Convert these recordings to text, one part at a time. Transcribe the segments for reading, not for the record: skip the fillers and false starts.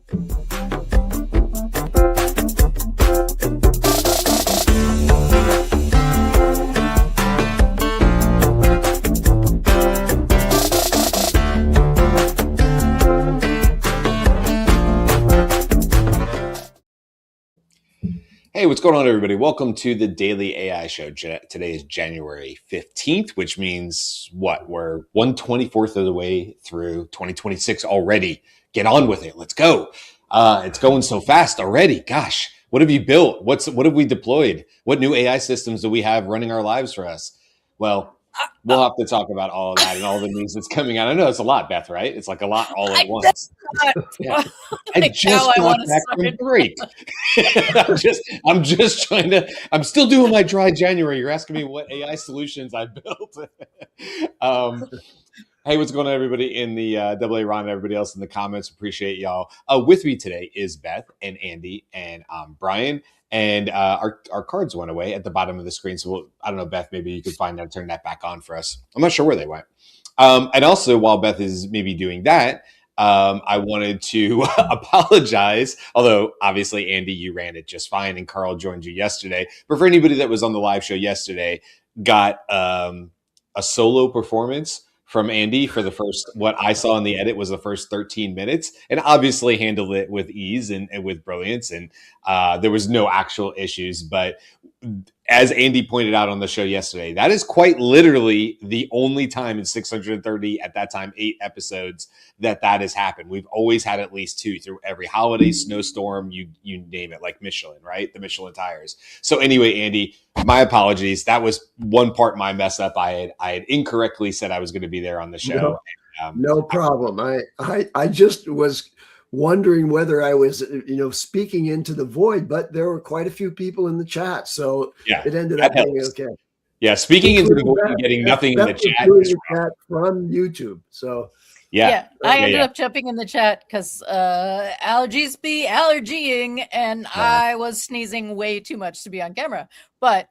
Hey, what's going on, everybody? Welcome to the Daily AI Show. Today is January 15th, which means what? We're 1/24th of the way through 2026 already. Get on with it. Let's go. It's going so fast already. Gosh, what have you built? What have we deployed? What new AI systems do we have running our lives for us? Well, we'll have to talk about all of that and all the news that's coming out. I know it's a lot, Beth, right? It's like a lot all at once. Yeah. I just got back from break. I'm just trying to, I'm still doing my dry January. You're asking me what AI solutions I built. Hey, what's going on, everybody in the AA Ron and everybody else in the comments? Appreciate y'all. With me today is Beth and Andy and Brian. And our cards went away at the bottom of the screen. So I don't know, Beth, maybe you could find out, turn that back on for us. I'm not sure where they went. And also, while Beth is maybe doing that, I wanted to apologize, although obviously, Andy, you ran it just fine, and Karl joined you yesterday. But for anybody that was on the live show yesterday, got a solo performance from Andy for the first, what I saw in the edit was the first 13 minutes, and obviously handled it with ease and with brilliance. And there was no actual issues. But as Andy pointed out on the show yesterday, that is quite literally the only time in 630, at that time, 8 episodes that has happened. We've always had at least 2 through every holiday, snowstorm, you name it, like Michelin, right? The Michelin tires. So anyway, Andy, my apologies. That was one part my mess up. I had incorrectly said I was going to be there on the show. No problem. I just was wondering whether I was, speaking into the void, but there were quite a few people in the chat, so yeah, it ended up being okay. Yeah, speaking into the void and getting nothing in the chat from YouTube. So I ended up jumping in the chat because allergies be allergying, and I was sneezing way too much to be on camera. But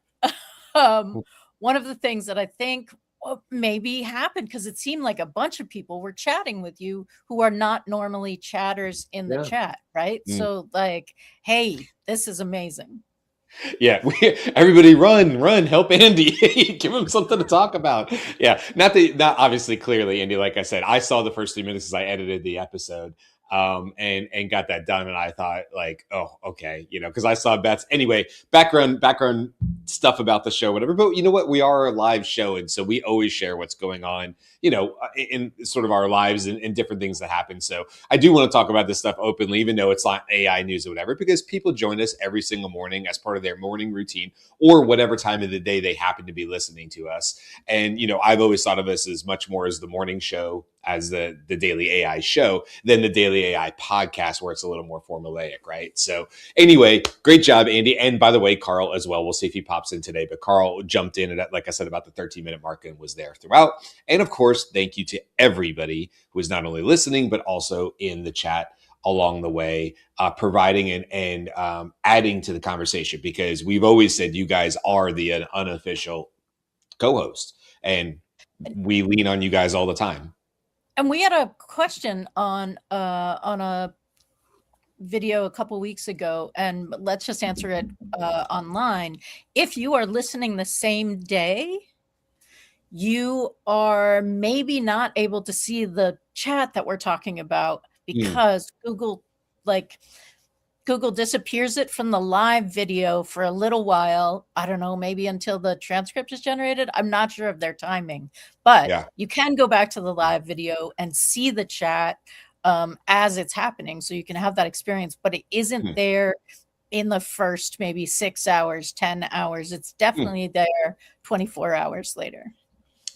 one of the things that I think maybe happened, because it seemed like a bunch of people were chatting with you who are not normally chatters in the chat, right? So like, hey, this is amazing. Yeah, everybody run, help Andy, give him something to talk about. Yeah, not obviously clearly, Andy, like I said, I saw the first 3 minutes as I edited the episode. And got that done, and I thought, like, oh, okay, because I saw Beth's anyway background stuff about the show, whatever. But you know what, we are a live show, and so we always share what's going on, in sort of our lives and different things that happen. So I do want to talk about this stuff openly, even though it's not AI news or whatever, because people join us every single morning as part of their morning routine or whatever time of the day they happen to be listening to us. And I've always thought of us as much more as the morning show, as the Daily AI Show, than the Daily AI podcast, where it's a little more formulaic, right? So anyway, great job, Andy. And by the way, Karl as well. We'll see if he pops in today. But Karl jumped in at, like I said, about the 13-minute mark and was there throughout. And of course, thank you to everybody who is not only listening, but also in the chat along the way, providing and adding to the conversation, because we've always said you guys are the unofficial co-host, and we lean on you guys all the time. And we had a question on a video a couple weeks ago, and let's just answer it online. If you are listening the same day, you are maybe not able to see the chat that we're talking about, because Google disappears it from the live video for a little while. I don't know, maybe until the transcript is generated. I'm not sure of their timing, but you can go back to the live video and see the chat as it's happening. So you can have that experience, but it isn't there in the first maybe 6 hours, 10 hours. It's definitely there 24 hours later.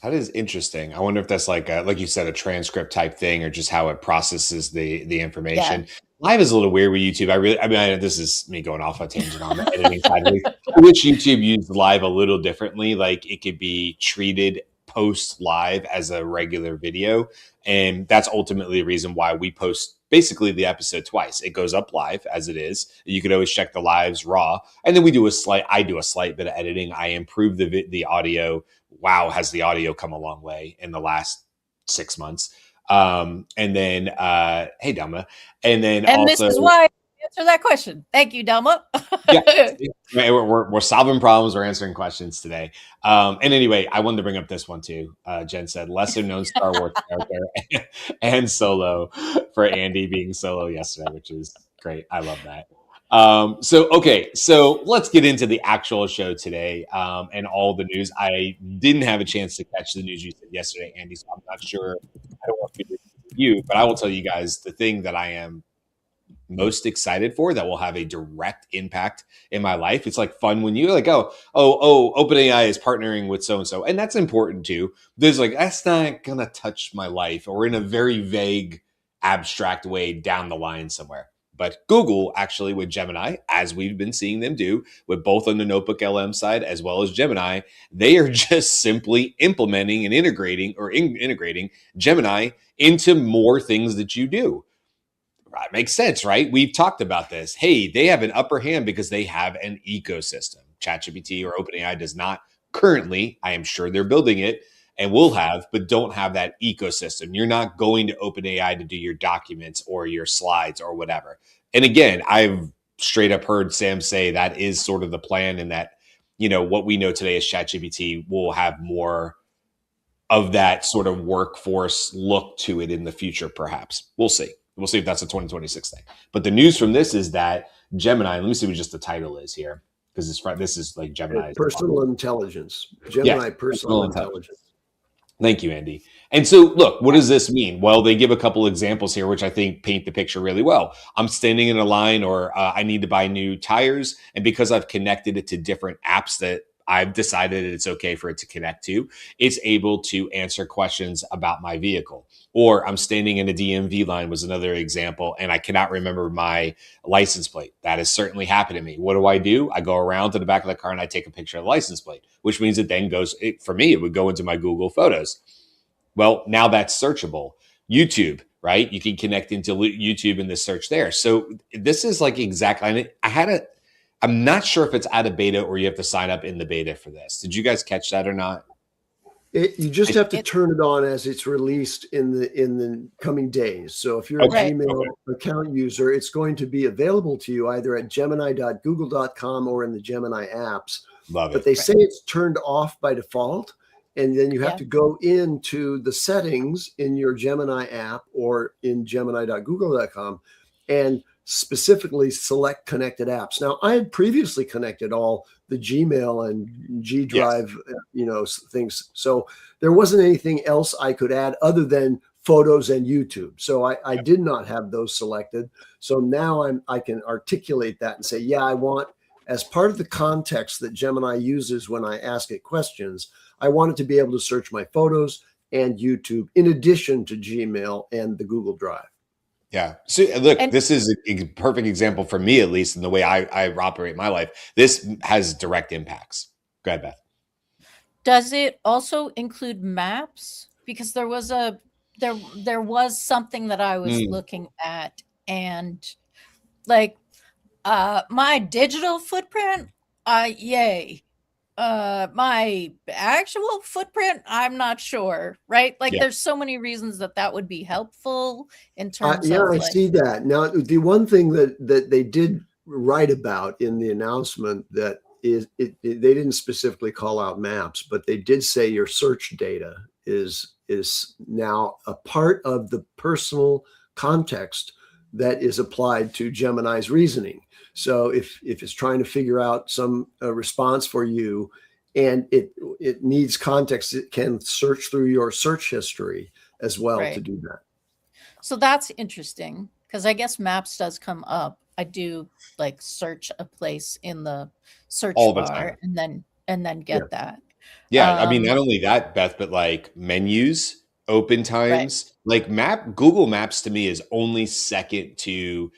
That is interesting. I wonder if that's like you said, a transcript type thing, or just how it processes the information. Yeah. Live is a little weird with YouTube. I mean, this is me going off a tangent on the editing side. I wish YouTube used live a little differently. Like, it could be treated post live as a regular video. And that's ultimately the reason why we post basically the episode twice. It goes up live as it is. You could always check the lives raw. And then I do a slight bit of editing. I improve the audio. Wow, has the audio come a long way in the last 6 months. And then, hey, Delma. And then and also, this is why I answer that question. Thank you, Delma. we're solving problems. We're answering questions today. And anyway, I wanted to bring up this one too. Jen said, lesser known Star Wars character and Solo for Andy being Solo yesterday, which is great. I love that. So let's get into the actual show today and all the news. I didn't have a chance to catch the news you said yesterday, Andy, so I'm not sure. I don't want to be you, but I will tell you guys the thing that I am most excited for that will have a direct impact in my life. It's like fun when you're like, oh, OpenAI is partnering with so-and-so. And that's important too. There's like, that's not going to touch my life, or in a very vague, abstract way down the line somewhere. But Google actually with Gemini, as we've been seeing them do with both on the Notebook LM side as well as Gemini, they are just simply implementing and integrating Gemini into more things that you do. Right, makes sense, right? We've talked about this. Hey, they have an upper hand because they have an ecosystem. ChatGPT or OpenAI does not currently. I am sure they're building it and will have, but don't have that ecosystem. You're not going to OpenAI to do your documents or your slides or whatever. And again, I've straight up heard Sam say that is sort of the plan, and that, you know, what we know today is ChatGPT will have more of that sort of workforce look to it in the future, perhaps. We'll see. We'll see if that's a 2026 thing. But the news from this is that Gemini, let me see what just the title is here, because this is like Gemini. Personal intelligence. Gemini personal intelligence. Thank you, Andy. And so, look, what does this mean? Well, they give a couple examples here, which I think paint the picture really well. I'm standing in a line, or I need to buy new tires. And because I've connected it to different apps that I've decided it's okay for it to connect to, it's able to answer questions about my vehicle. Or I'm standing in a DMV line was another example, and I cannot remember my license plate. That has certainly happened to me. What do? I go around to the back of the car and I take a picture of the license plate, which means it then goes, for me, it would go into my Google Photos. Well, now that's searchable. YouTube, right? You can connect into YouTube in the search there. So this is like exactly, I'm not sure if it's out of beta or you have to sign up in the beta for this. Did you guys catch that or not? You just have to turn it on as it's released in the coming days. So if you're a Gmail account user, it's going to be available to you either at gemini.google.com or in the Gemini apps. But they say it's turned off by default. And then you have to go into the settings in your Gemini app or in gemini.google.com and specifically select connected apps. Now, I had previously connected all the Gmail and G Drive, things. So there wasn't anything else I could add other than photos and YouTube. So I did not have those selected. So now I can articulate that and say, yeah, I want, as part of the context that Gemini uses when I ask it questions, I want it to be able to search my photos and YouTube in addition to Gmail and the Google Drive. Yeah. So look, this is a perfect example for me, at least in the way I operate my life. This has direct impacts. Go ahead, Beth. Does it also include maps? Because there was something that I was looking at, and like my digital footprint, yay. My actual footprint, I'm not sure, right? Like there's so many reasons that would be helpful in terms of I see that. Now, the one thing that they did write about in the announcement that is they didn't specifically call out maps, but they did say your search data is now a part of the personal context that is applied to Gemini's reasoning. So if it's trying to figure out some response for you and it needs context, it can search through your search history as well to do that. So that's interesting, because I guess maps does come up. I do like search a place in the search bar and then get that. Yeah. I mean, not only that, Beth, but like menus, open times, like Google Maps to me is only second to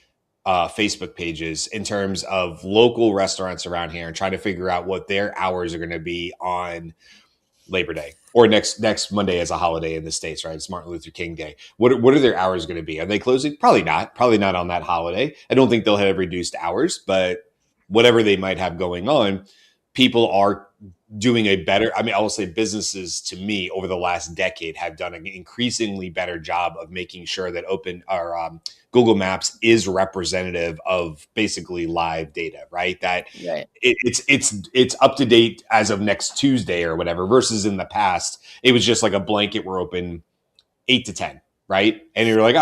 Facebook pages in terms of local restaurants around here and trying to figure out what their hours are going to be on Labor Day or next Monday as a holiday in the States, right? It's Martin Luther King Day. What are their hours going to be? Are they closing? Probably not on that holiday. I don't think they'll have reduced hours, but whatever they might have going on, people are doing a better, I mean, I will say businesses to me over the last decade have done an increasingly better job of making sure that Google Maps is representative of basically live data, right? That it's up to date as of next Tuesday or whatever, versus in the past, it was just like a blanket, we're open 8 to 10. Right. And you're like,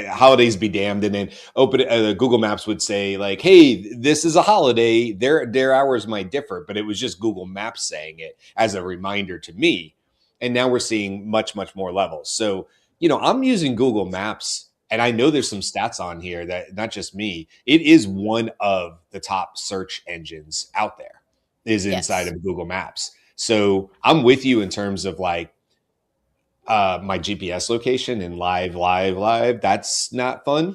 holidays be damned. And then Google Maps would say like, hey, this is a holiday. Their hours might differ, but it was just Google Maps saying it as a reminder to me. And now we're seeing much, much more levels. So, I'm using Google Maps, and I know there's some stats on here that not just me, it is one of the top search engines out there is inside of Google Maps. So I'm with you in terms of like, my GPS location and live. That's not fun.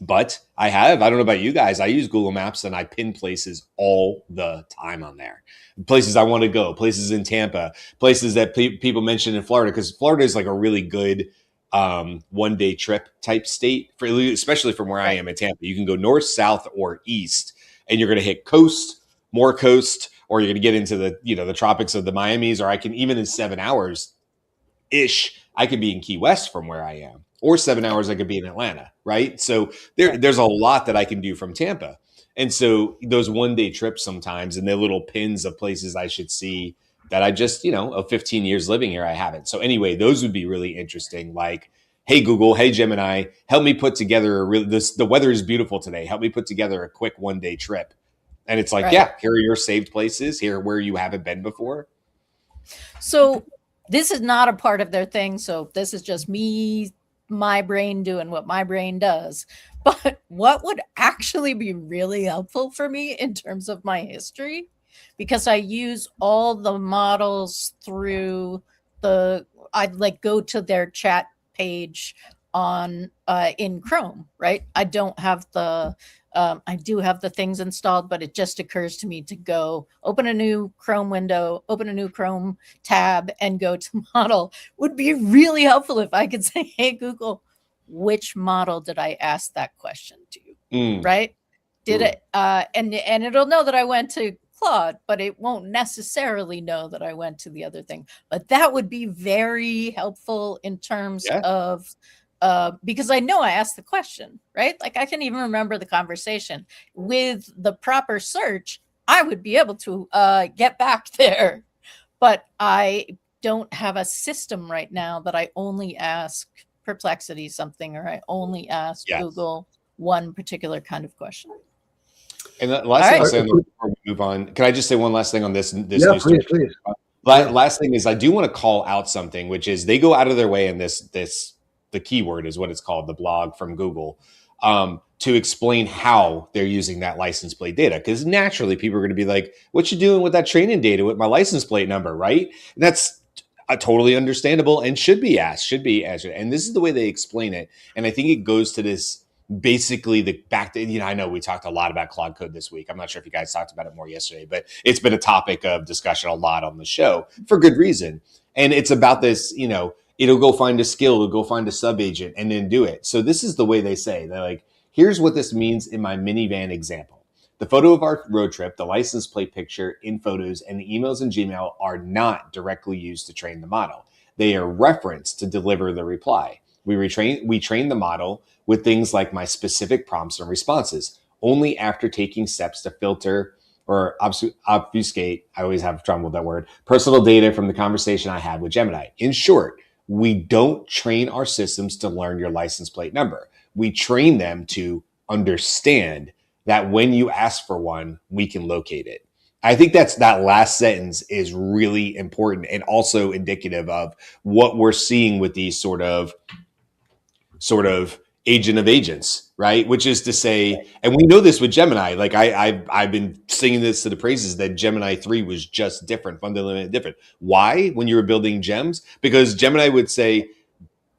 But I don't know about you guys, I use Google Maps and I pin places all the time on there. Places I want to go, places in Tampa, places that people mention in Florida, because Florida is like a really good one-day trip type state, especially from where I am in Tampa. You can go north, south, or east, and you're going to hit more coast, or you're going to get into the tropics of the Miamis, or I can, even in 7 hours, I could be in Key West from where I am, or 7 hours I could be in Atlanta, right? So there's a lot that I can do from Tampa. And so those one-day trips sometimes, and the little pins of places I should see that I just, of 15 years living here, I haven't. So anyway, those would be really interesting. Like, hey, Google, hey, Gemini, help me put together the weather is beautiful today. Help me put together a quick one-day trip. And it's like, here are your saved places, here where you haven't been before. So this is not a part of their thing. So this is just my brain doing what my brain does. But what would actually be really helpful for me in terms of my history, because I use all the models through I'd like go to their chat page on in Chrome, right? I don't have I do have the things installed, but it just occurs to me to go open a new Chrome window, open a new Chrome tab, and go to model. Would be really helpful if I could say, hey, Google, which model did I ask that question to? Right? Did it? And it'll know that I went to Claude, but it won't necessarily know that I went to the other thing. But that would be very helpful in terms of because I know I asked the question, right? Like I can even remember the conversation. With the proper search, I would be able to get back there. But I don't have a system right now that I only ask Perplexity something, or I only ask Google one particular kind of question. And the last thing I'll say before we move on, can I just say one last thing on this news story? Please. Last thing is I do want to call out something, which is they go out of their way in the keyword is what it's called, the blog from Google, to explain how they're using that license plate data. Because naturally people are going to be like, what you doing with that training data with my license plate number, right? And that's totally understandable and should be asked. And this is the way they explain it. And I think it goes to this, basically I know we talked a lot about Claude Code this week. I'm not sure if you guys talked about it more yesterday, but it's been a topic of discussion a lot on the show for good reason. And it's about this, it'll go find a skill, it'll go find a sub agent and then do it. So this is the way they say, they're like, here's what this means in my minivan example. The photo of our road trip, the license plate picture in photos, and the emails in Gmail are not directly used to train the model. They are referenced to deliver the reply. We train the model with things like my specific prompts and responses, only after taking steps to filter or obfuscate, I always have trouble with that word, personal data from the conversation I had with Gemini. In short, we don't train our systems to learn your license plate number. We train them to understand that when you ask for one, we can locate it. I think that last sentence is really important and also indicative of what we're seeing with these sort of agent of agents, right? Which is to say, and we know this with Gemini, like I've been singing this to the praises that Gemini 3 was just different, fundamentally different. Why? When you were building gems? Because Gemini would say,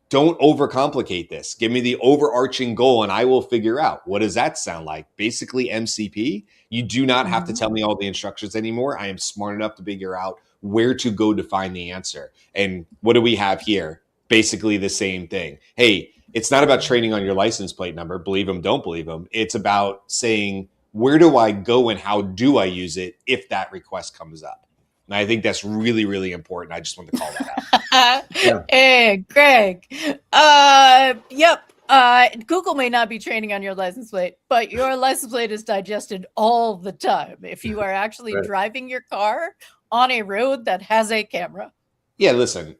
don't overcomplicate this. Give me the overarching goal and I will figure out. What does that sound like? Basically MCP. You do not have to tell me all the instructions anymore. I am smart enough to figure out where to go to find the answer. And what do we have here? Basically the same thing. Hey, it's not about training on your license plate number. Believe them, don't believe them. It's about saying, where do I go and how do I use it if that request comes up? And I think that's really, really important. I just wanted to call that out. Yeah. Hey, Greg. Yep. Google may not be training on your license plate, but your license plate is digested all the time. If you are actually driving your car on a road that has a camera. Yeah, listen,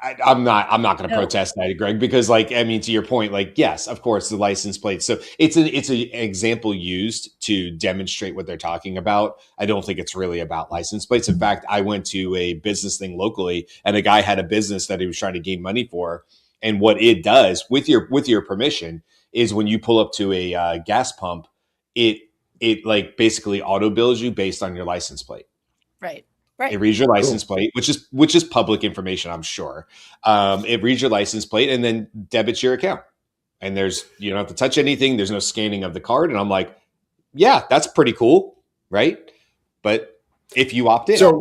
I'm not going to protest that, Greg, because like, I mean, to your point, like, yes, of course, the license plate. So it's an example used to demonstrate what they're talking about. I don't think it's really about license plates. In fact, I went to a business thing locally, and a guy had a business that he was trying to gain money for. And what it does with your permission is when you pull up to a gas pump, it like basically auto bills you based on your license plate. Right. It reads your license plate, which is public information, I'm sure. It reads your license plate and then debits your account. And you don't have to touch anything. There's no scanning of the card. And I'm like, yeah, that's pretty cool, right? But if you opt in, so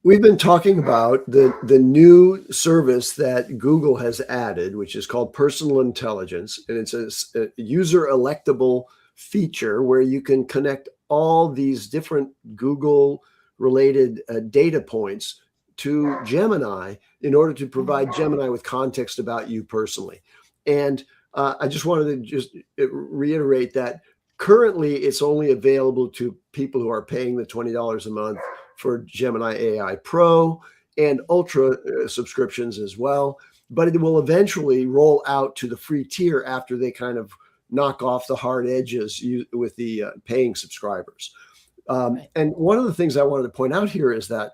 we've been talking about the new service that Google has added, which is called Personal Intelligence, and it's a user electable feature where you can connect all these different Google related data points to Gemini in order to provide Gemini with context about you personally. And I just wanted to just reiterate that currently it's only available to people who are paying the $20 a month for Gemini AI Pro and Ultra subscriptions as well. But it will eventually roll out to the free tier after they kind of knock off the hard edges with the paying subscribers. And one of the things I wanted to point out here is that,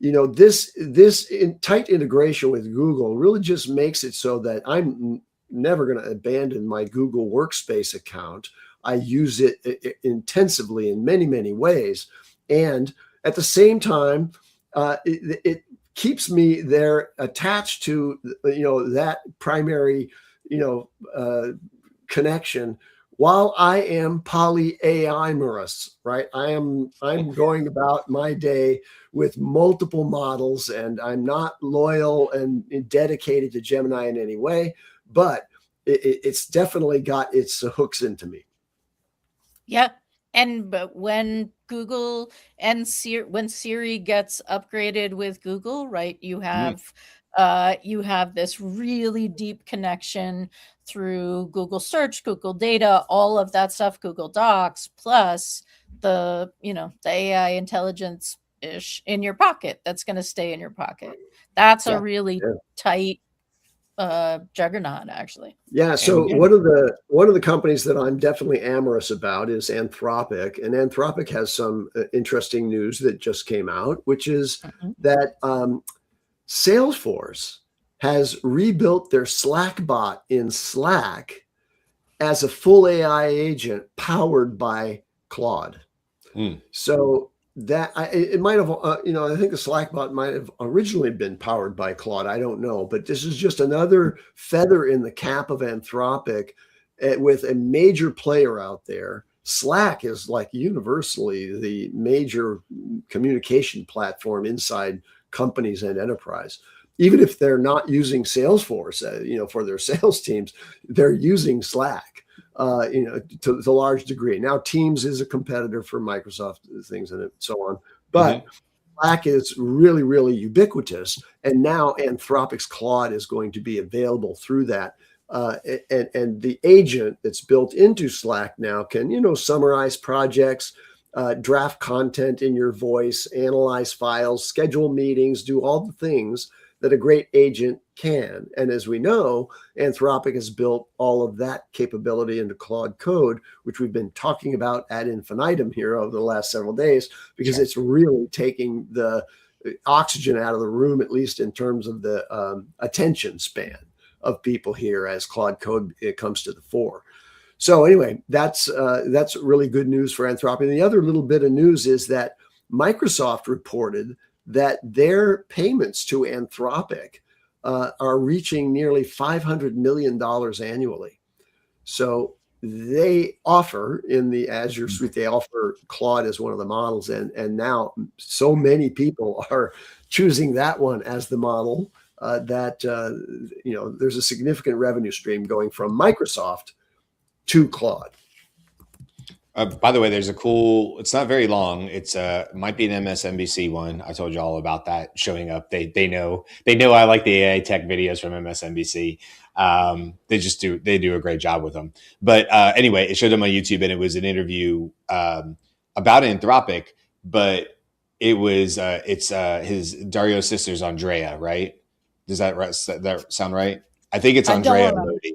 this tight integration with Google really just makes it so that I'm never going to abandon my Google Workspace account. I use it intensively in many, many ways. And at the same time, it keeps me there attached to, that primary, connection while I am polyamorous, right? I'm going about my day with multiple models, and I'm not loyal and dedicated to Gemini in any way, but it's definitely got its hooks into me. Yeah. But when Google and when Siri gets upgraded with Google, right, you have this really deep connection through Google Search, Google Data, all of that stuff, Google Docs, plus the AI intelligence ish in your pocket that's going to stay in your pocket. That's a really tight juggernaut, actually. Yeah. So one of the companies that I'm definitely amorous about is Anthropic, and Anthropic has some interesting news that just came out, which is that Salesforce has rebuilt their Slack bot in Slack as a full AI agent powered by Claude. So that it might have, I think the Slack bot might have originally been powered by Claude. I don't know, but this is just another feather in the cap of Anthropic with a major player out there. Slack is like universally the major communication platform inside companies and enterprise. Even if they're not using Salesforce, for their sales teams, they're using Slack, to a large degree. Now, Teams is a competitor for Microsoft things and so on, but Slack is really, really ubiquitous. And now Anthropic's Claude is going to be available through that. And the agent that's built into Slack now can, summarize projects, draft content in your voice, analyze files, schedule meetings, do all the things that a great agent can. And as we know, Anthropic has built all of that capability into Claude Code, which we've been talking about ad infinitum here over the last several days, because it's really taking the oxygen out of the room, at least in terms of the attention span of people here as Claude Code comes to the fore. So anyway, that's really good news for Anthropic. And the other little bit of news is that Microsoft reported that their payments to Anthropic are reaching nearly $500 million annually. So they offer in the Azure suite, they offer Claude as one of the models. And now so many people are choosing that one as the model that there's a significant revenue stream going from Microsoft to Claude. By the way, there's a cool. It's not very long. It's might be an MSNBC one. I told you all about that showing up. They know I like the AI tech videos from MSNBC. They do a great job with them. But anyway, it showed them on YouTube, and it was an interview about Anthropic, but it was it's his Dario's sister's Andrea, right? Does that sound right? I think it's Andrea Lodi.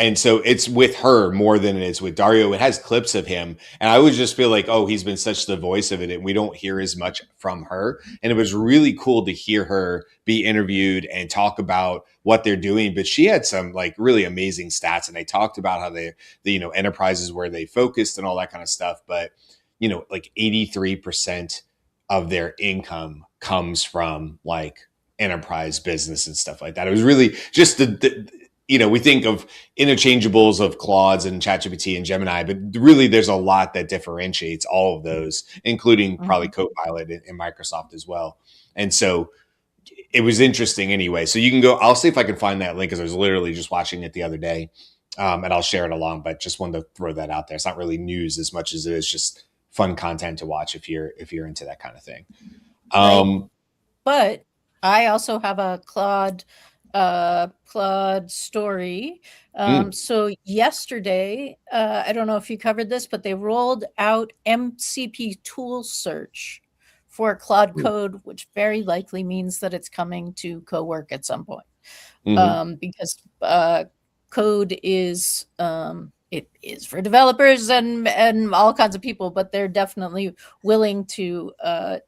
And so it's with her more than it's with Dario. It has clips of him. And I always just feel like, oh, he's been such the voice of it. And we don't hear as much from her. And it was really cool to hear her be interviewed and talk about what they're doing. But she had some like really amazing stats. And they talked about how the enterprises where they focused and all that kind of stuff. But, like 83% of their income comes from like enterprise business and stuff like that. It was really just we think of interchangeables of Claudes and ChatGPT and Gemini, but really there's a lot that differentiates all of those, including probably Copilot in Microsoft as well. And so it was interesting anyway. So you can go, I'll see if I can find that link because I was literally just watching it the other day, and I'll share it along, but just wanted to throw that out there. It's not really news as much as it is just fun content to watch if you're into that kind of thing. But I also have a Claude story. So yesterday, I don't know if you covered this, but they rolled out MCP tool search for Claude Code, which very likely means that it's coming to Cowork at some point. Because Code is it is for developers and all kinds of people, but they're definitely willing to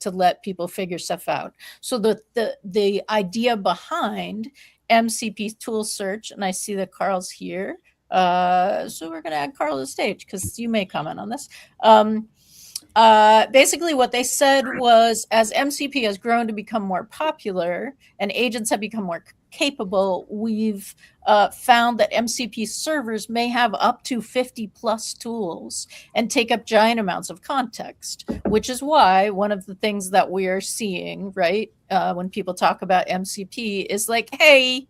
let people figure stuff out. So the idea behind MCP tool search, and I see that Karl's here, so we're going to add Karl to the stage because you may comment on this. Basically what they said was, as MCP has grown to become more popular and agents have become more capable, we've found that MCP servers may have up to 50 plus tools and take up giant amounts of context, which is why one of the things that we are seeing, right, when people talk about MCP is like, hey,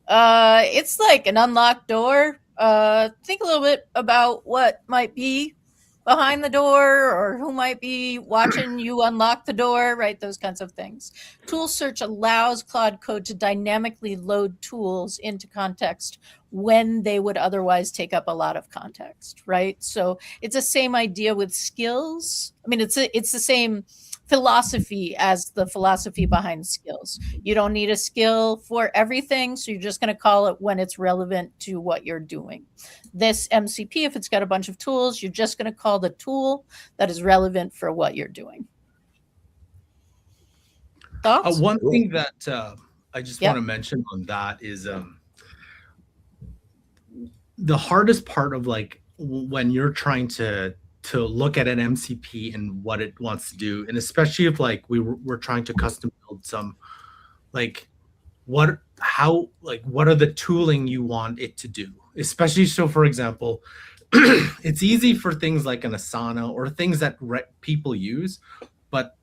it's like an unlocked door. Think a little bit about what might be behind the door or who might be watching you unlock the door, right? Those kinds of things. Tool search allows Claude Code to dynamically load tools into context when they would otherwise take up a lot of context, right? So it's the same idea with skills. I mean, it's the same philosophy as the philosophy behind skills. You don't need a skill for everything, so you're just going to call it when it's relevant to what you're doing. This MCP, if it's got a bunch of tools, you're just going to call the tool that is relevant for what you're doing. Thoughts? One thing that I just want to mention on that is the hardest part of like when you're trying to look at an MCP and what it wants to do, and especially if like we're trying to custom build some, like what are the tooling you want it to do, especially so for example, it's easy for things like an Asana or things that people use, but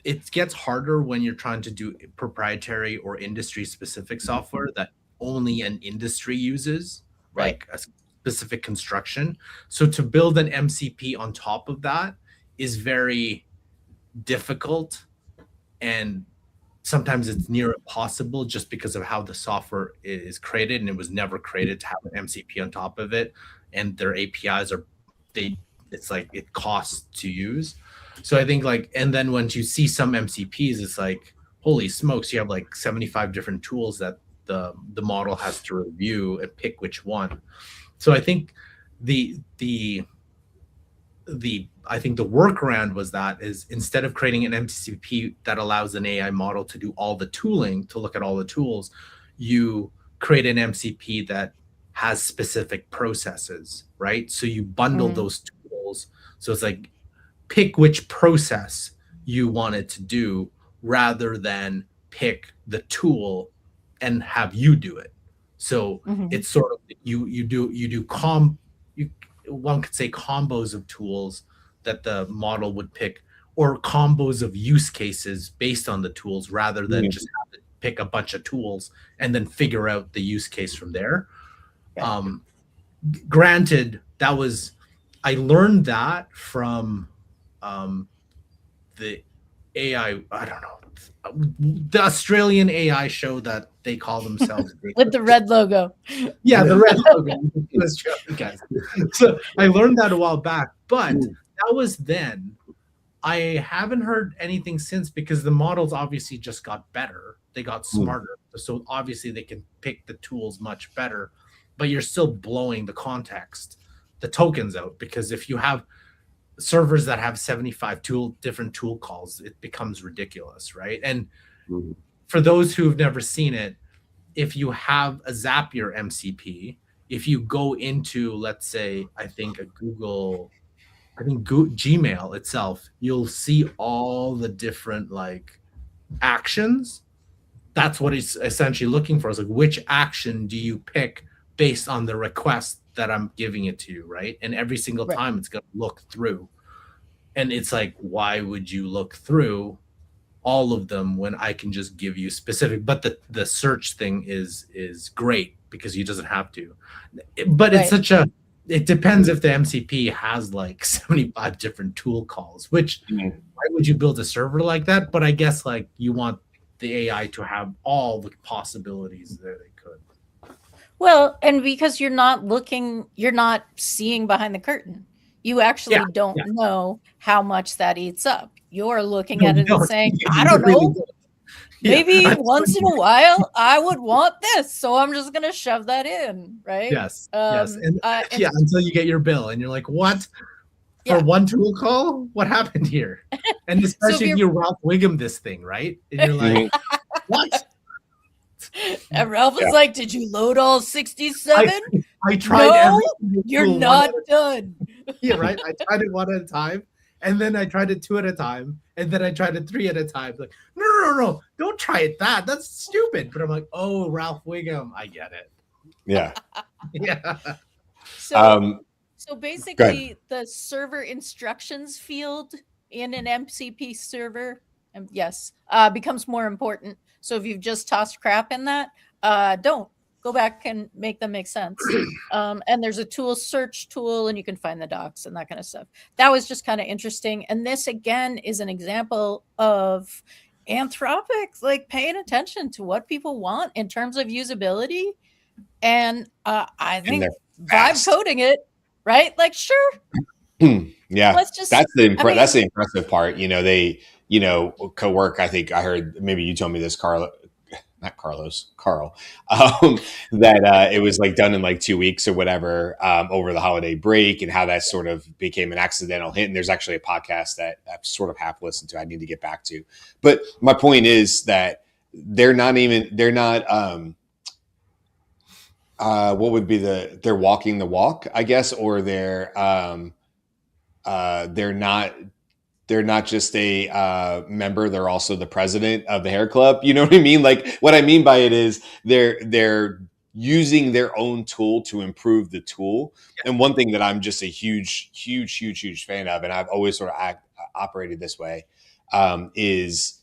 it gets harder when you're trying to do proprietary or industry specific software that only an industry uses, like a specific construction. So to build an MCP on top of that is very difficult, and sometimes it's near impossible just because of how the software is created, and it was never created to have an MCP on top of it, and their APIs it's like it costs to use. So I think like, and then once you see some MCPs, it's like, holy smokes, you have like 75 different tools that the model has to review and pick which one. So I think the workaround was that is, instead of creating an MCP that allows an AI model to do all the tooling, to look at all the tools, you create an MCP that has specific processes, right? So you bundle those tools. So it's like, pick which process you want it to do rather than pick the tool and have you do it. So it's sort of one could say combos of tools that the model would pick, or combos of use cases based on the tools, rather than just have to pick a bunch of tools and then figure out the use case from there. Granted, that was I learned that from the AI. I don't know, the Australian AI show that they call themselves with the red logo. Yeah, the red logo. Guys. So I learned that a while back, but that was then. I haven't heard anything since because the models obviously just got better. They got smarter. So obviously they can pick the tools much better, but you're still blowing the context, the tokens out, because if you have servers that have 75 different tool calls, it becomes ridiculous, right? And for those who've never seen it, if you have a Zapier MCP, if you go into, let's say, I think Gmail itself, you'll see all the different like actions. That's what it's essentially looking for. Is like, which action do you pick based on the request that I'm giving it to you, right? And every single time it's going to look through. And it's like, why would you look through all of them when I can just give you specific? But the search thing is great because he doesn't have to. But it's it depends if the MCP has like 75 different tool calls, which why would you build a server like that? But I guess like you want the AI to have all the possibilities that they could. Well, and because you're not seeing behind the curtain. You actually don't know how much that eats up. You're looking at it and saying, I don't know. Maybe once in a while I would want this, so I'm just gonna shove that in, right? Yes. And until you get your bill and you're like, what? For one tool call? What happened here? And especially if you Ralph Wiggum this thing, right? And you're like, what? And Ralph is like, did you load all 67? I tried you're not done. Yeah, right. I tried it one at a time. And then I tried it 2 at a time. And then I tried it 3 at a time. Like, no. Don't try it that. That's stupid. But I'm like, oh, Ralph Wiggum. I get it. Yeah. Yeah. So basically the server instructions field in an MCP server, becomes more important. So if you've just tossed crap in that, don't. Go back and make them make sense. And there's a search tool, and you can find the docs and that kind of stuff. That was just kind of interesting. And this, again, is an example of Anthropic, like paying attention to what people want in terms of usability. And I think vibe coding it, right? Like, sure. Yeah. That's the impressive part. Co-work, I think I heard, maybe you told me this, Karl, that it was like done in like 2 weeks or whatever over the holiday break, and how that sort of became an accidental hit. And there's actually a podcast that I've sort of half listened to. I need to get back to. But my point is that they're not what would be they're walking the walk, I guess, or they're not just a member, they're also the president of the hair club. You know what I mean? Like, what I mean by it is they're using their own tool to improve the tool. And one thing that I'm just a huge fan of, and I've always sort of operated this way, is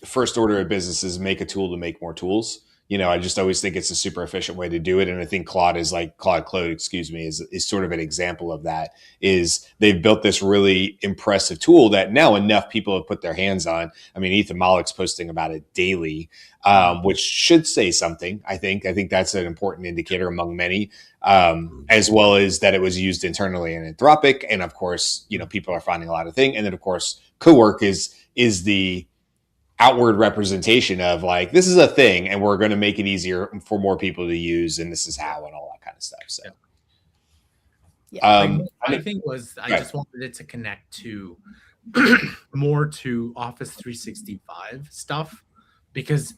first order of business is make a tool to make more tools. I just always think it's a super efficient way to do it. And I think Claude, is sort of an example of that. Is they've built this really impressive tool that now enough people have put their hands on. I mean, Ethan Mollick's posting about it daily, which should say something. I think that's an important indicator among many, as well as that it was used internally in Anthropic. And of course, people are finding a lot of things. And then of course, co-work is the outward representation of like, this is a thing and we're going to make it easier for more people to use, and this is how, and all that kind of stuff. So my thing was I just wanted it to connect to more to Office 365 stuff, because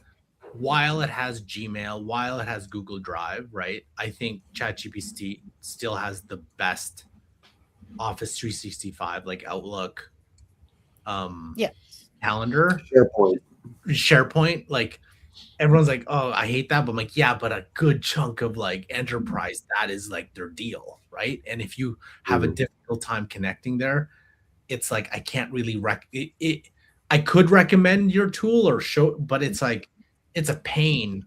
while it has Gmail, while it has Google Drive, right, I think ChatGPT still has the best Office 365, like Outlook, calendar, SharePoint. Like, everyone's like, oh, I hate that, but I'm like, yeah, but a good chunk of like enterprise, that is like their deal, right? And if you have a difficult time connecting there, it's like I can't really I could recommend your tool or show, but it's like it's a pain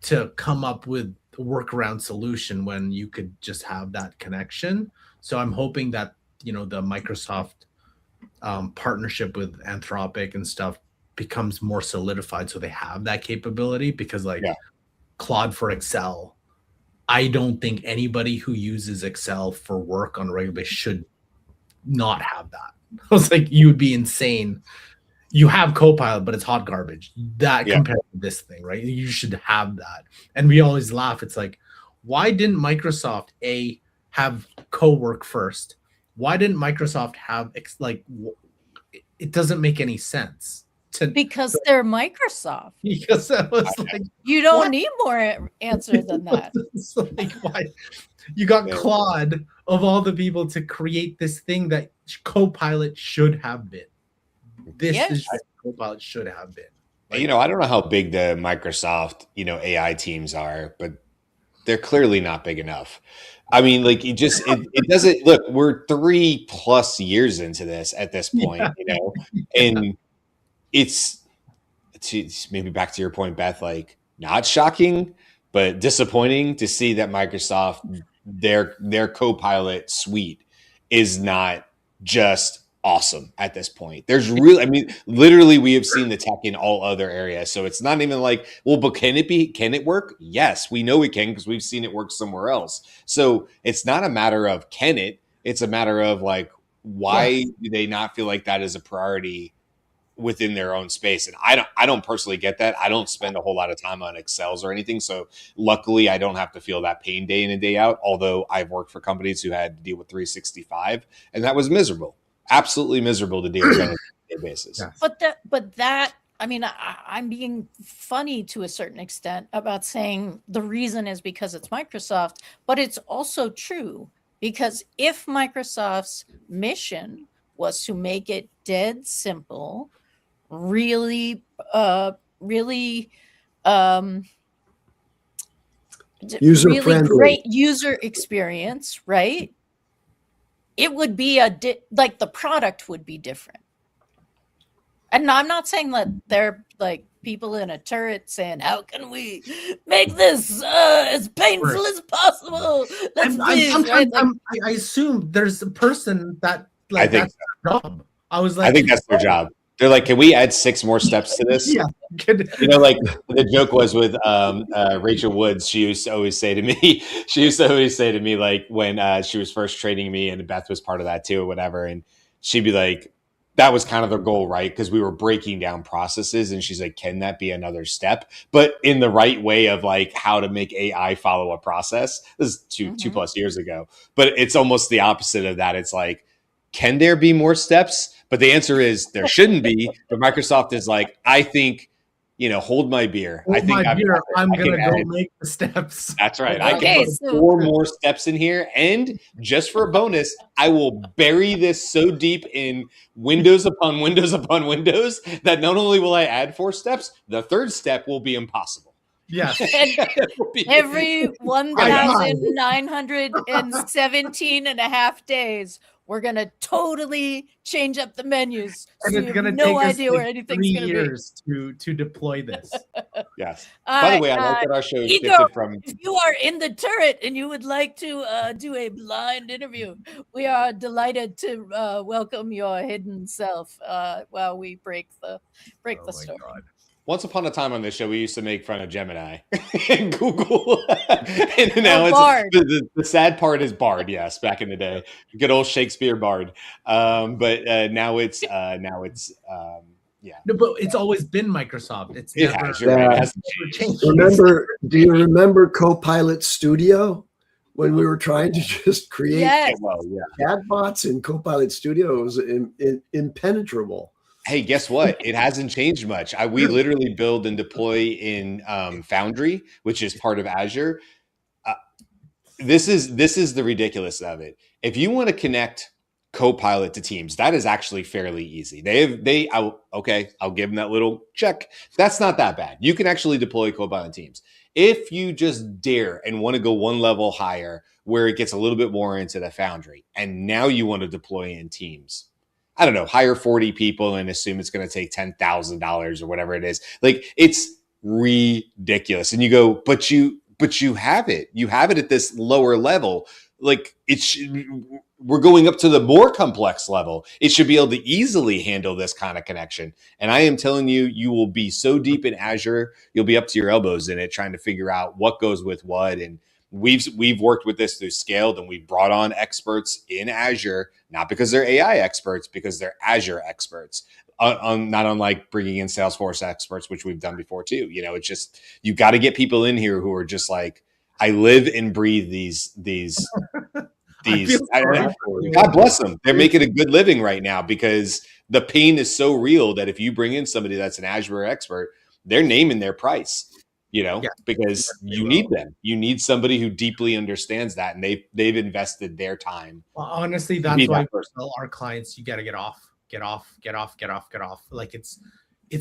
to come up with workaround solution when you could just have that connection. So I'm hoping that, the Microsoft partnership with Anthropic and stuff becomes more solidified, so they have that capability, because Claude for Excel, I don't think anybody who uses Excel for work on a regular basis should not have that. I was like, you would be insane. You have Copilot, but it's hot garbage. That compared to this thing, right? You should have that. And we always laugh. It's like, why didn't Microsoft have co-work first? Why didn't Microsoft have it doesn't make any sense. Because they're Microsoft. Because I was like, you don't need more answer than that. It's like, why? You got Claude of all the people to create this thing that Copilot should have been. This is what Copilot should have been. I don't know how big the Microsoft, AI teams are, but they're clearly not big enough. I mean, it doesn't look, we're 3+ years into this at this point, and it's maybe back to your point, Beth, like not shocking, but disappointing to see that Microsoft, their Copilot suite is not just awesome at this point. There's literally we have seen the tech in all other areas. So it's not even like, well, but can it work? Yes, we know it can because we've seen it work somewhere else. So it's not a matter of it's a matter of like, why do they not feel like that is a priority within their own space? And I don't personally get that. I don't spend a whole lot of time on Excels or anything. So luckily I don't have to feel that pain day in and day out. Although I've worked for companies who had to deal with 365 and that was miserable, absolutely miserable to deal with on a day basis. But that, I mean, I'm being funny to a certain extent about saying the reason is because it's Microsoft, but it's also true because if Microsoft's mission was to make it dead simple, really user-friendly, great user experience, right? It would be like the product would be different. And I'm not saying that they're like people in a turret saying, how can we make this as painful as possible? I assume there's a person that I think that's their job. I think that's their job. They're like, can we add 6 more steps to this? Yeah. Like the joke was with Rachel Woods. She used to always say to me, like when she was first training me, and Beth was part of that too, or whatever. And she'd be like, that was kind of their goal, right? Because we were breaking down processes, and she's like, can that be another step? But in the right way of like how to make AI follow a process. This is 2+ years ago, but it's almost the opposite of that. It's like, can there be more steps? But the answer is there shouldn't be. But Microsoft is like, I think, hold my beer. I'm going to go make the steps. That's right. I can put 4 more steps in here. And just for a bonus, I will bury this so deep in Windows upon Windows upon Windows that not only will I add 4 steps, the 3rd step will be impossible. Yes. Every 1,917 and a half days, we're going to totally change up the menus. And so it's going to no take idea us where anything's going years to deploy this. Yes. By the way, I like that our show is Igor, from. If you are in the turret and you would like to do a blind interview, we are delighted to welcome your hidden self while we break the story. God. Once upon a time on this show, we used to make fun of Gemini and Google. And now Bard. The sad part is Bard. Yes, back in the day, good old Shakespeare Bard. But now it's yeah. No, but it's always been Microsoft. It hasn't changed. Do you remember Copilot Studio when we were trying to just create chatbots in Copilot Studio? It was impenetrable. Hey, guess what? It hasn't changed much. We literally build and deploy in Foundry, which is part of Azure. This is the ridiculous of it. If you want to connect Copilot to Teams, that is actually fairly easy. I'll give them that little check. That's not that bad. You can actually deploy Copilot Teams. If you just dare and want to go one level higher, where it gets a little bit more into the Foundry, and now you want to deploy in Teams. I don't know, hire 40 people and assume it's going to take $10,000 or whatever it is. Like, it's ridiculous. And you go, but you but you have it at this lower level. Like we're going up to the more complex level. It should be able to easily handle this kind of connection. And I am telling you, you will be so deep in Azure, you'll be up to your elbows in it, trying to figure out what goes with what. And we've worked with this through Scaled, and we've brought on experts in Azure, not because they're AI experts, because they're Azure experts. Not unlike bringing in Salesforce experts, which we've done before too. It's just, you got to get people in here who are just like, I live and breathe these. God bless them. They're making a good living right now, because the pain is so real that if you bring in somebody that's an Azure expert, they're naming their price. Because you need them. You need somebody who deeply understands that, and they've invested their time. Well, honestly, that's why we tell our clients, you got to get off. Like it's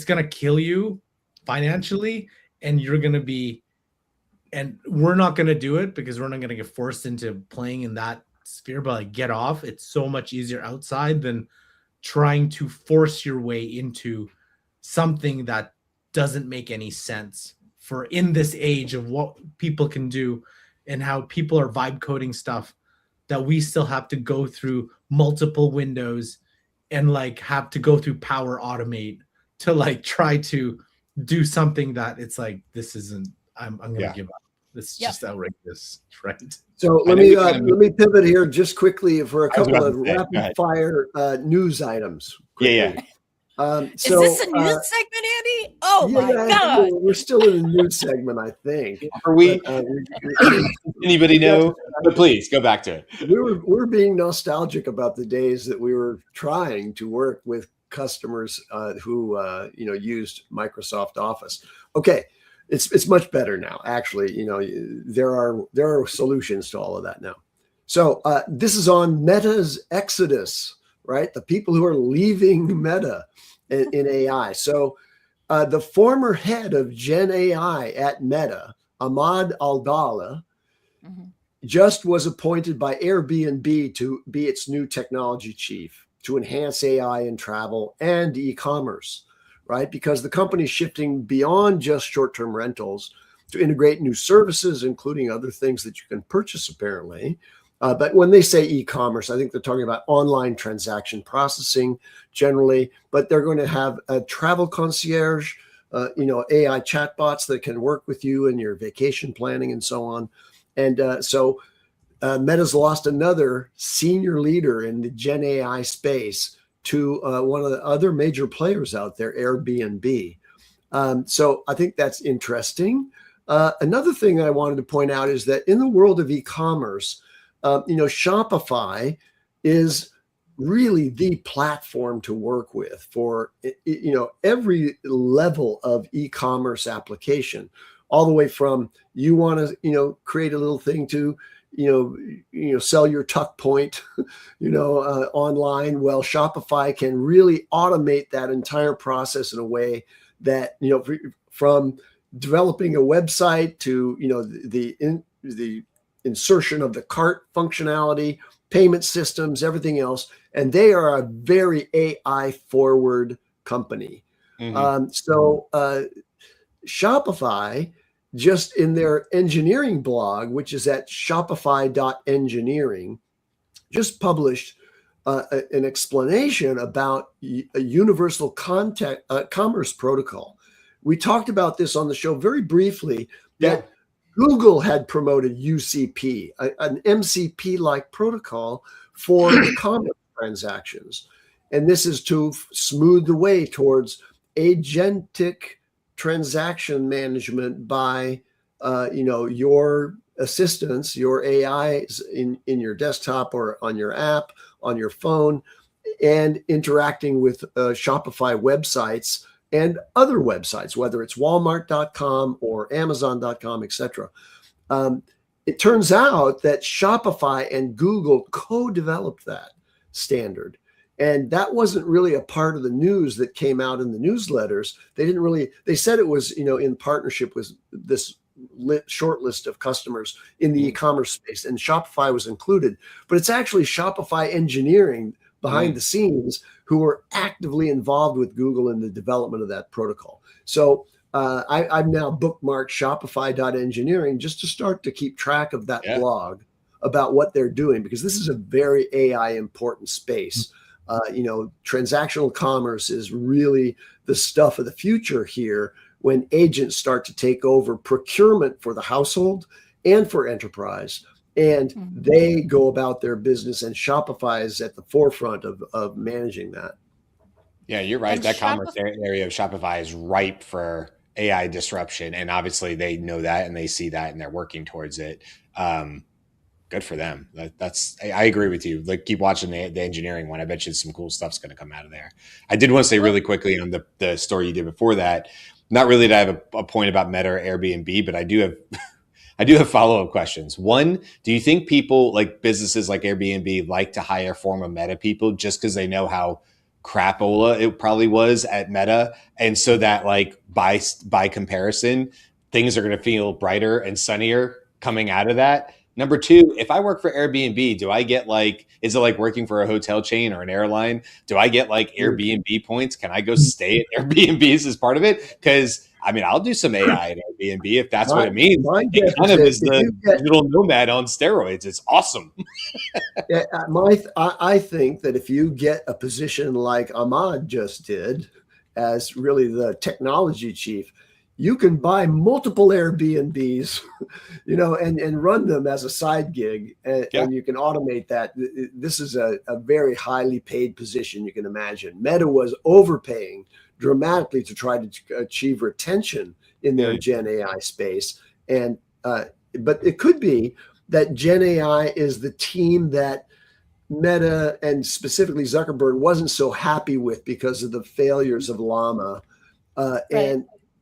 gonna kill you financially, and you're gonna be, and we're not gonna do it because we're not gonna get forced into playing in that sphere. But like, get off. It's so much easier outside than trying to force your way into something that doesn't make any sense for in this age of what people can do and how people are vibe coding stuff, that we still have to go through multiple windows and like have to go through Power Automate to like try to do something that it's like, this isn't, I'm gonna give up. This is just outrageous, right? So let me pivot here just quickly for a couple of rapid fire news items. Quickly. Yeah. Is this a news segment, Andy? Oh my God! We're still in the news segment, I think. Are we? Anybody know? But please go back to it. We're being nostalgic about the days that we were trying to work with customers who used Microsoft Office. Okay, it's much better now. Actually, there are solutions to all of that now. So this is on Meta's exodus, right? The people who are leaving Meta in AI. So the former head of Gen AI at Meta, Ahmad Al-Dawla, just was appointed by Airbnb to be its new technology chief to enhance AI in travel and e-commerce, right? Because the company is shifting beyond just short-term rentals to integrate new services, including other things that you can purchase, apparently. But when they say e-commerce, I think they're talking about online transaction processing generally, but they're going to have a travel concierge, AI chatbots that can work with you in your vacation planning and so on. And so Meta's lost another senior leader in the Gen AI space to one of the other major players out there, Airbnb. So I think that's interesting. Another thing I wanted to point out is that in the world of e-commerce, Shopify is really the platform to work with for, every level of e-commerce application, all the way from you want to, create a little thing to, sell your tuck point, online. Well, Shopify can really automate that entire process in a way that, from developing a website to, the insertion of the cart functionality, payment systems, everything else. And they are a very AI forward company. So Shopify, just in their engineering blog, which is at shopify.engineering, just published an explanation about a universal commerce protocol. We talked about this on the show very briefly, that Google had promoted UCP, an MCP-like protocol for the commerce transactions. And this is to smooth the way towards agentic transaction management by, your assistants, your AIs in your desktop or on your app, on your phone, and interacting with Shopify websites and other websites, whether it's Walmart.com or Amazon.com, etc. It turns out that Shopify and Google co-developed that standard. And that wasn't really a part of the news that came out in the newsletters. They said it was, in partnership with this short list of customers in the e-commerce space, and Shopify was included. But it's actually Shopify engineering behind the scenes who are actively involved with Google in the development of that protocol. So I've now bookmarked Shopify.engineering just to start to keep track of that blog about what they're doing, because this is a very AI important space. Transactional commerce is really the stuff of the future here, when agents start to take over procurement for the household and for enterprise, and they go about their business, and Shopify is at the forefront of managing that. Yeah, you're right. That commerce area of Shopify is ripe for AI disruption, and obviously they know that and they see that and they're working towards it. Good for them. I agree with you. Like, keep watching the engineering one. I bet you some cool stuff's going to come out of there. I did want to say really quickly on the story you did before that, not really to have a point about Meta or Airbnb, but I do have follow-up questions. One, do you think people, like businesses like Airbnb, like to hire former Meta people just because they know how crapola it probably was at Meta, and so that, like, by comparison, things are going to feel brighter and sunnier coming out of that? Number two, if I work for Airbnb, do I get, like, is it like working for a hotel chain or an airline? Do I get like Airbnb points? Can I go stay at Airbnbs as part of it? Because I mean, I'll do some AI at Airbnb if that's what it means. It kind of is the digital nomad on steroids. It's awesome. I think that if you get a position like Ahmad just did as really the technology chief, you can buy multiple Airbnbs, and run them as a side gig, and you can automate that. This is a very highly paid position, you can imagine. Meta was overpaying dramatically to try to achieve retention in their Gen AI space. But it could be that Gen AI is the team that Meta and specifically Zuckerberg wasn't so happy with because of the failures of Llama.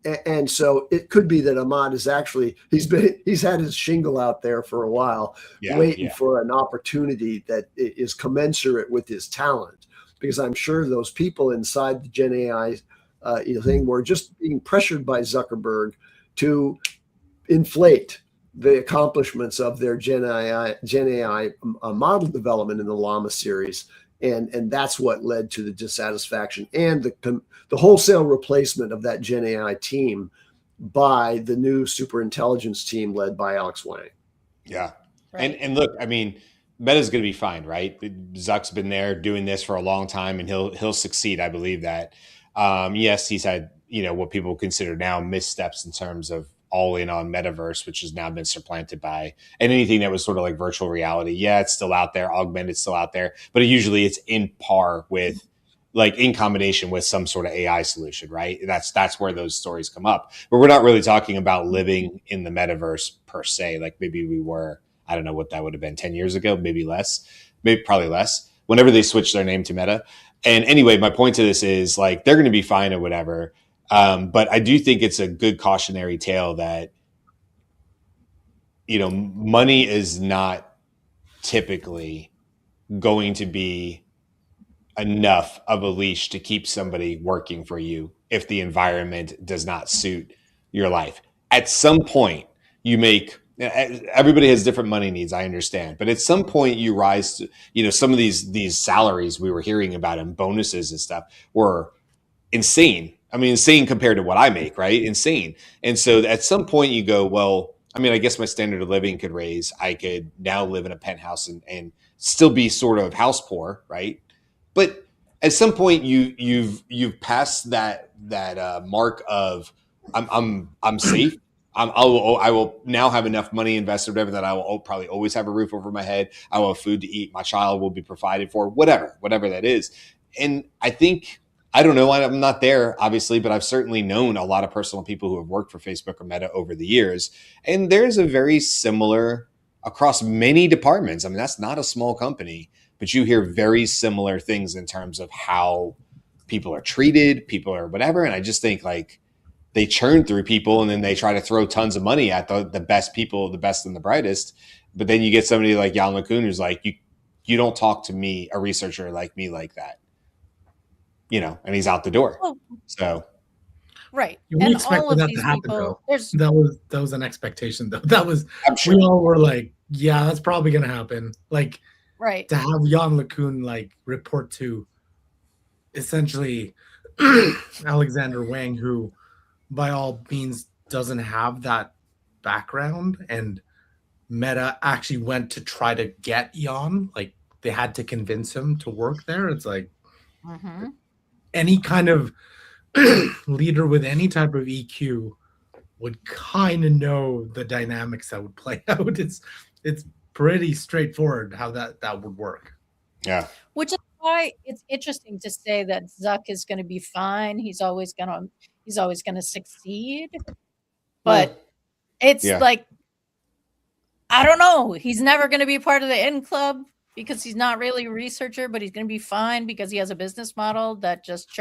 And so it could be that Ahmad is actually, he's had his shingle out there for a while, waiting for an opportunity that is commensurate with his talent. Because I'm sure those people inside the Gen AI thing were just being pressured by Zuckerberg to inflate the accomplishments of their Gen AI model development in the Llama series. And that's what led to the dissatisfaction and the wholesale replacement of that Gen AI team by the new superintelligence team led by Alex Wang. Yeah. Right. And look, I mean, Meta's going to be fine, right? Zuck's been there doing this for a long time, and he'll succeed. I believe that. Yes, he's had, what people consider now missteps in terms of all in on metaverse, which has now been supplanted by, and anything that was sort of like virtual reality. Yeah, it's still out there. Augmented still out there, but usually it's in par with, like, in combination with some sort of AI solution, right? That's where those stories come up. But we're not really talking about living in the metaverse per se. Like, maybe we were, I don't know what that would have been 10 years ago, maybe less, probably less, whenever they switched their name to Meta. And anyway, my point to this is, like, they're going to be fine or whatever. But I do think it's a good cautionary tale that, money is not typically going to be enough of a leash to keep somebody working for you if the environment does not suit your life. At some point, everybody has different money needs, I understand, but at some point you rise to, some of these salaries we were hearing about and bonuses and stuff were insane. I mean, insane compared to what I make, right? Insane. And so at some point you go, well, I mean, I guess my standard of living could raise. I could now live in a penthouse and still be sort of house poor, right? But at some point you've passed that mark of I'm safe. I will now have enough money invested, whatever, that I will probably always have a roof over my head. I will have food to eat. My child will be provided for, whatever that is. And I think, I don't know, I'm not there, obviously, but I've certainly known a lot of personal people who have worked for Facebook or Meta over the years. And there's a very similar across many departments. I mean, that's not a small company, but you hear very similar things in terms of how people are treated, people are whatever. And I just think, like, they churn through people and then they try to throw tons of money at the best people, the best and the brightest. But then you get somebody like Jan LeCun who's like, you don't talk to me, a researcher like me, like that. And he's out the door. So, right. We expected that to happen, though. That was an expectation, though. That was, we all were like, yeah, that's probably going to happen. Like, right. To have Jan LeCun, like, report to essentially Alexander Wang, who by all means doesn't have that background, and Meta actually went to try to get Jan, like they had to convince him to work there. It's like any kind of leader with any type of EQ would kind of know the dynamics that would play out. It's pretty straightforward how that would work. Yeah. Which is why it's interesting to say that Zuck is going to be fine. He's always going to succeed. But it's like, I don't know. He's never going to be part of the N Club because he's not really a researcher, but he's going to be fine because he has a business model that just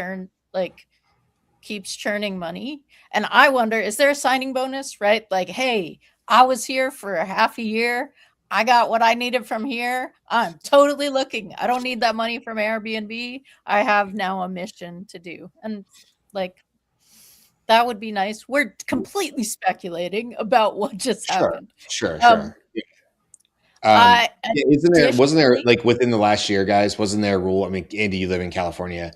keeps churning money. And I wonder, is there a signing bonus, right? Like, hey, I was here for a half a year. I got what I needed from here. I'm totally looking. I don't need that money from Airbnb. I have now a mission to do. And like, that would be nice. We're completely speculating about what just happened. Sure. Wasn't there like within the last year, guys, wasn't there a rule? I mean, Andy, you live in California,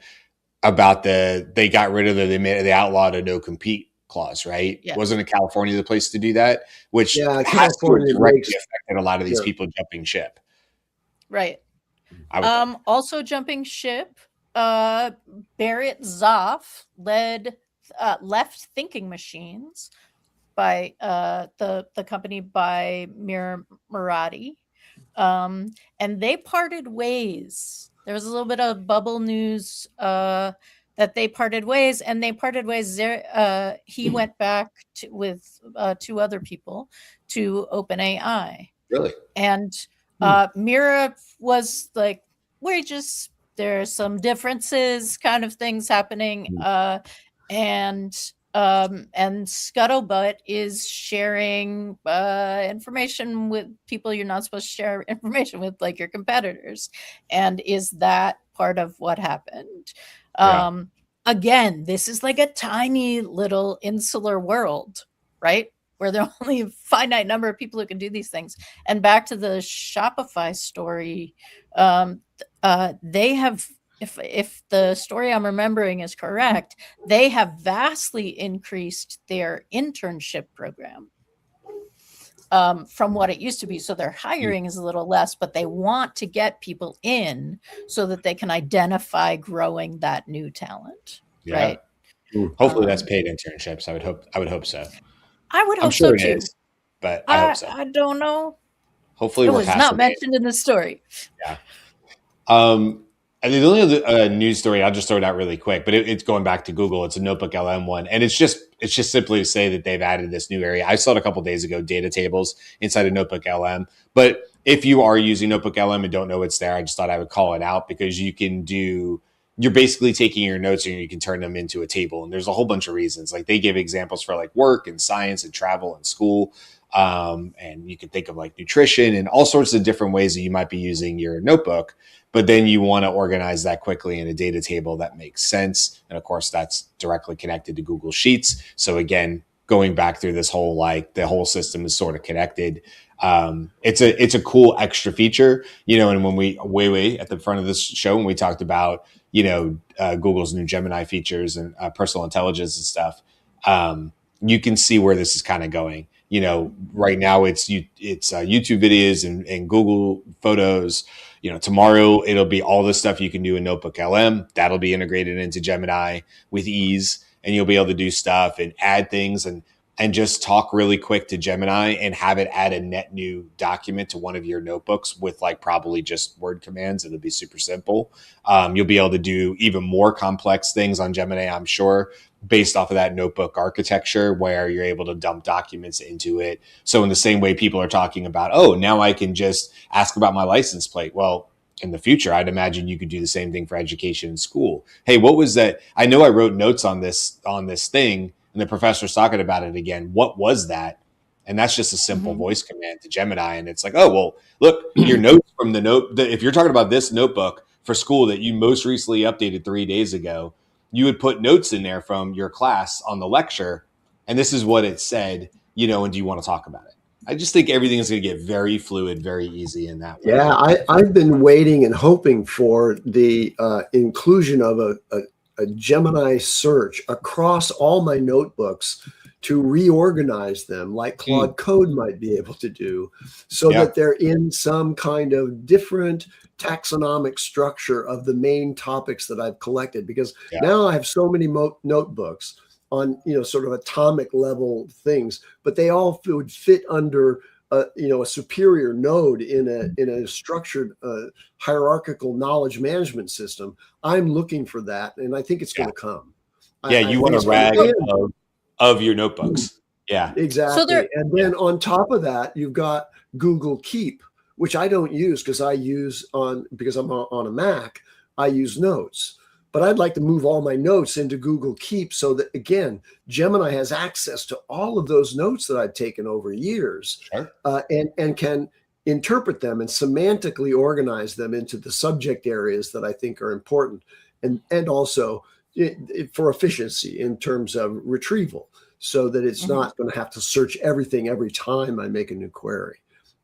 about they got rid of they outlawed a no compete clause, right? Yeah. Wasn't California the place to do that? Which has directly affected a lot of these people jumping ship. Right. Also jumping ship, Barrett Zoff left Thinking Machines by the company by Mir Murati, and they parted ways. There was a little bit of bubble news that they parted ways, and they parted ways there. He went back with 2 other people to OpenAI. Really? And Mira was like, there's some differences kind of things happening. And Scuttlebutt is sharing information with people you're not supposed to share information with, like your competitors. And is that part of what happened? Again, this is like a tiny little insular world, right? Where there are only a finite number of people who can do these things. And back to the Shopify story, they have, if the story I'm remembering is correct, they have vastly increased their internship program from what it used to be. So their hiring is a little less, but they want to get people in so that they can identify growing that new talent. Right. Hopefully that's paid internships. I would hope so. I would hope so too. Is, but I hope so. I don't know. Hopefully it was not mentioned in the story. Yeah. And the only other news story, I'll just throw it out really quick, but it's going back to Google. It's a Notebook LM one. And it's just simply to say that they've added this new area. I saw it a couple of days ago, data tables inside of Notebook LM. But if you are using Notebook LM and don't know it's there, I just thought I would call it out because you're basically taking your notes and you can turn them into a table. And there's a whole bunch of reasons. Like they give examples for like work and science and travel and school. And you can think of like nutrition and all sorts of different ways that you might be using your notebook. But then you want to organize that quickly in a data table that makes sense. And of course, that's directly connected to Google Sheets. So again, going back through this whole, like the whole system is sort of connected. It's a cool extra feature, and when we way at the front of this show, when we talked about, Google's new Gemini features and personal intelligence and stuff, you can see where this is kind of going. Right now it's YouTube videos and Google Photos. Tomorrow it'll be all the stuff you can do in Notebook LM. That'll be integrated into Gemini with ease, and you'll be able to do stuff and add things and just talk really quick to Gemini and have it add a net new document to one of your notebooks with like probably just word commands. It'll be super simple. You'll be able to do even more complex things on Gemini, I'm sure, based off of that notebook architecture where you're able to dump documents into it. So in the same way people are talking about, oh, now I can just ask about my license plate. Well, in the future, I'd imagine you could do the same thing for education in school. Hey, what was that? I know I wrote notes on this thing and the professor's talking about it again. What was that? And that's just a simple voice command to Gemini. And it's like, oh, well, look, your notes from if you're talking about this notebook for school that you most recently updated 3 days ago, you would put notes in there from your class on the lecture. And this is what it said, and do you want to talk about it? I just think everything is going to get very fluid, very easy in that way. Yeah, I've been waiting and hoping for the inclusion of a Gemini search across all my notebooks to reorganize them like Claude Code might be able to do, so that they're in some kind of different taxonomic structure of the main topics that I've collected. Because now I have so many notebooks on, sort of atomic level things, but they all would fit under a superior node in a structured hierarchical knowledge management system. I'm looking for that, and I think it's going to come. You want a rag of your notebooks. Yeah, exactly. And then on top of that, you've got Google Keep, which I don't use because I'm on a Mac. I use Notes. But I'd like to move all my notes into Google Keep so that, again, Gemini has access to all of those notes that I've taken over years, and can interpret them and semantically organize them into the subject areas that I think are important, and also for efficiency in terms of retrieval, so that it's not going to have to search everything every time I make a new query.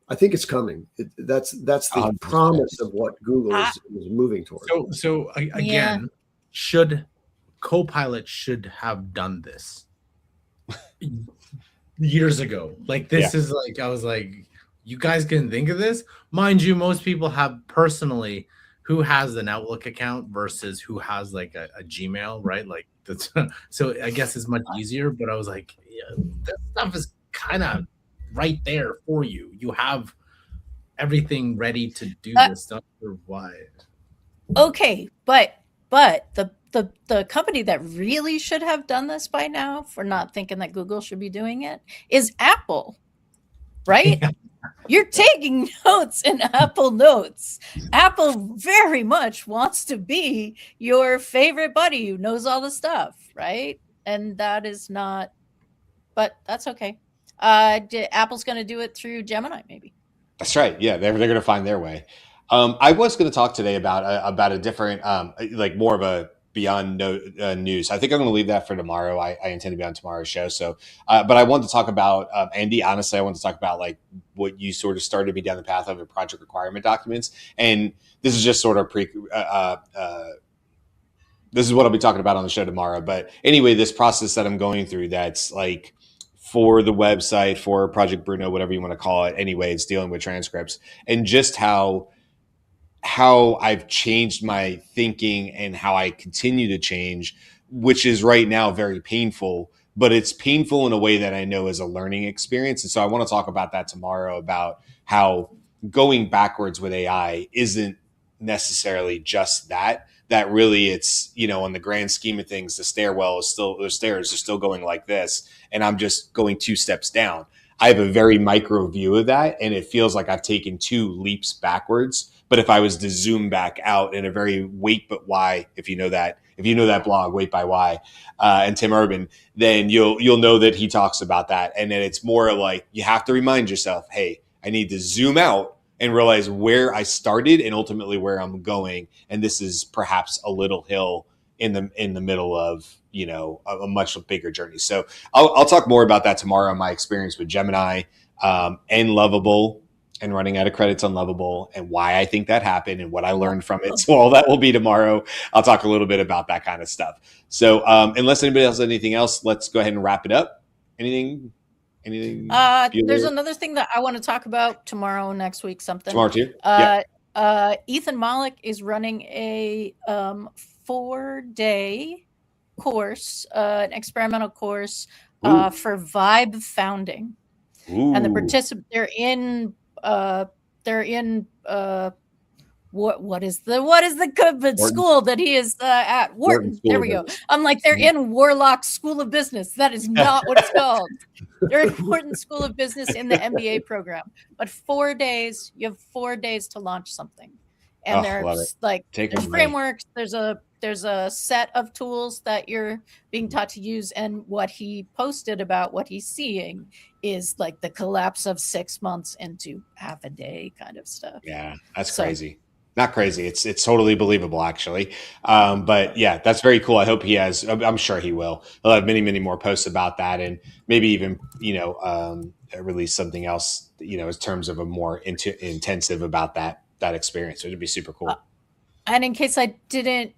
I think it's coming. That's the promise of what Google is moving towards. So again, Copilot should have done this years ago. Like this is like, I was like, you guys can think of this? Mind you, most people have personally who has an Outlook account versus who has like a Gmail, right? Like that's so I guess it's much easier, but I was like, that stuff is kind of right there for you. You have everything ready to do this stuff for why. Okay, but the company that really should have done this by now, for not thinking that Google should be doing it, is Apple, right? You're taking notes in Apple Notes. Apple very much wants to be your favorite buddy who knows all the stuff, right? And that is not, but that's okay. Apple's going to do it through Gemini, maybe. That's right. Yeah, they're going to find their way. I was going to talk today about a different, like more of a beyond news. I think I'm going to leave that for tomorrow. I intend to be on tomorrow's show. So, but I want to talk about, Andy, honestly, I want to talk about like what you sort of started me down the path of the project requirement documents. And this is just sort of this is what I'll be talking about on the show tomorrow. But anyway, this process that I'm going through, that's like for the website, for Project Bruno, whatever you want to call it. Anyway, it's dealing with transcripts, and just how I've changed my thinking and how I continue to change, which is right now very painful, but it's painful in a way that I know is a learning experience. And so I want to talk about that tomorrow, about how going backwards with AI isn't necessarily just that really it's, on the grand scheme of things, the stairs are still going like this, and I'm just going 2 steps down. I have a very micro view of that, and it feels like I've taken 2 leaps backwards. But if I was to zoom back out in a very Wait But Why, if you know that blog, Wait by Why, and Tim Urban, then you'll know that he talks about that. And then it's more like you have to remind yourself, hey, I need to zoom out and realize where I started and ultimately where I'm going. And this is perhaps a little hill in the middle of a much bigger journey. So I'll talk more about that tomorrow, my experience with Gemini and Lovable, and running out of credits on Lovable, and why I think that happened and what I learned from it. So all that will be tomorrow. I'll talk a little bit about that kind of stuff. So unless anybody else has anything else, let's go ahead and wrap it up. Anything? There's another thing that I want to talk about tomorrow, next week, something. Tomorrow too? Ethan Malik is running a 4-day course, an experimental course for vibe founding. Ooh. And the participants, they're in what is the good school that he is at? Wharton. There we go. I'm like, they're in Warlock School of Business. That is not what it's called. They're in Wharton School of Business in the MBA program. But 4 days, you have 4 days to launch something. And there's frameworks, there's a set of tools that you're being taught to use. And what he posted about what he's seeing is like the collapse of 6 months into half a day kind of stuff. Yeah, that's crazy. Not crazy. It's totally believable, actually. But yeah, that's very cool. I hope he has. I'm sure he will. He'll have many, many more posts about that, and maybe even release something else. In terms of a more intensive about that experience. It'd be super cool. And in case I didn't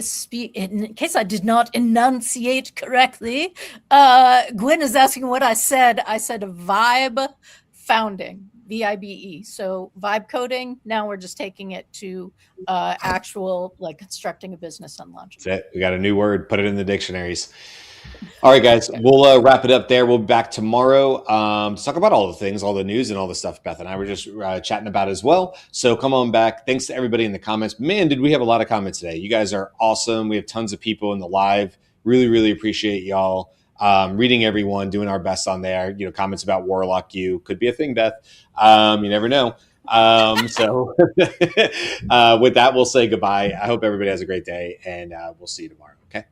speak, in case I did not enunciate correctly, Gwen is asking what I said. I said vibe founding, VIBE. So vibe coding. Now we're just taking it to actual, like, constructing a business and launching. That's it. We got a new word. Put it in the dictionaries. All right, guys, we'll wrap it up there. We'll be back tomorrow to talk about all the things, all the news and all the stuff Beth and I were just chatting about as well. So come on back. Thanks to everybody in the comments. Man, did we have a lot of comments today. You guys are awesome. We have tons of people in the live. Really, really appreciate y'all. Reading everyone, doing our best on there. You know, comments about Warlock U could be a thing, Beth. You never know. So with that, we'll say goodbye. I hope everybody has a great day, and we'll see you tomorrow. Okay.